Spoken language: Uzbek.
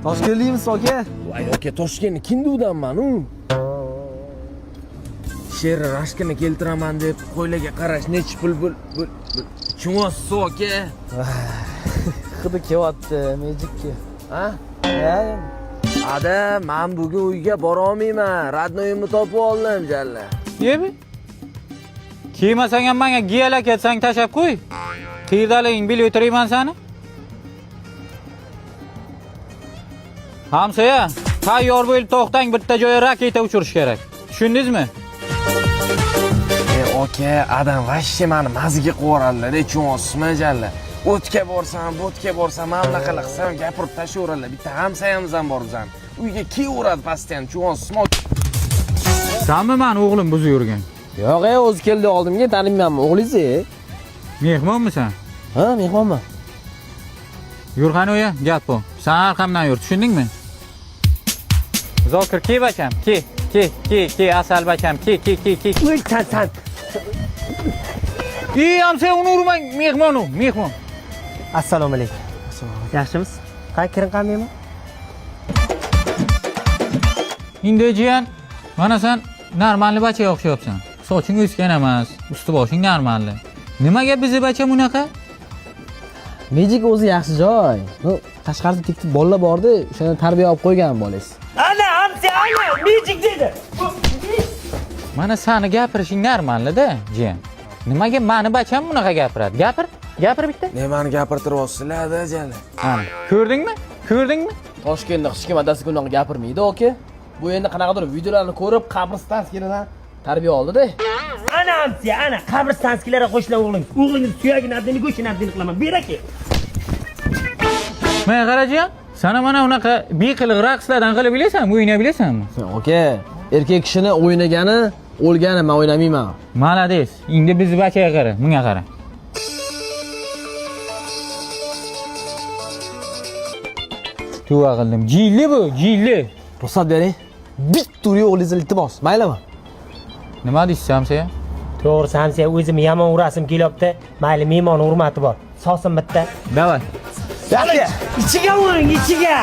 Toshkentlikmisiz aka? Voy aka, Toshkentni Kindudanman u. Sherni rashkini keltiraman deb qo'ylarga qarash nech pul bul. Chunosiz aka. Hidi kelyapti, Magicga. Ha? Ha? Ada, men bugun uyga bora olmayman. Radnoyimni topib oldim jalla. Yemi? Kiymasang ham menga giyala ketsang tashab qo'y. Qiydaliging bilib o'tirayman seni. Hamsoya, tayyor bo'lib to'xtang, bitta joyga raketa uchirish kerak. Tushundingizmi? Aka, adam vashshi meni mazga qo'radilar, chunosizmi jalla. O'tga borsam, bo'tga borsam, mana qilsam gapirib tashlayveradilar. Bitta hamsayamiz ham bor bizdan. Uyga kiyveradi pastdan, chunosizmi? Sanmi men o'g'lim buzib yurgan? Yo'q, o'zi keldi oldimga, taniymanmi o'g'lingiz? Mehmonmisan? Ha, mehmonman. Yur qani o'ya, gap bu. Sen arqamdan yur, tushundingmi? Zokir, ki bacham, ki, asal bacham, ki. Uy, san. Hamsa uni urmang, mehmon. Assalomu alaykum. Yaxshimisiz? Qay kiring qaniymi? Endi jiyan, mana sen normalni bachaga o'xshayapsan. Soching o'sgan emas, usti boshing normalni. Nimaga bizi bacha bunaqa? Magic o'zi yaxshi joy. Bu tashqarida tikib bolalar bordi, o'shani tarbiya olib qo'ygan bolangiz. Ana, hamsa, Magic dedi. Mana seni gapirishing normalda, jiyan. Nimaga meni bacham bunaqa gapiradi? Gapir bitta. Nimani gapirtiryapsizlar-da jalla? Ana, ko'rdingmi? Toshkentda hech kim adasi bunaqa gapirmaydi, aka. Bu endi qanaqadir videolarni ko'rib, qabristonskilardan tarbiya oldi-da. Ana, hamsa, ana, qabristonskilarga qo'shilgan o'g'ling. O'g'lingiz suyagini abdini go'shini abdini qilaman. Beraki. Men qarajiyan, sana mana unaqa beqiliq raqslardan qilib bilasanmi, o'ynay bilasanmi? Aka, erkak kishini o'ynagani, o'lgani men o'ynamayman. Malades. Endi bizni bachaga qara, bunga qara. Tuva qildim. Jilli bu, jilli. Ruxsat bering. Bitta o'g'lingiz iltimos, maylimi? Nima deysiz hamsa? To'g'risi, hamsa, o'zim yomon urasim kelyapti. Mayli, mehmon hurmati bor. Sosin bitta. Davay. Yaxshi. Ichiga uring, ichiga.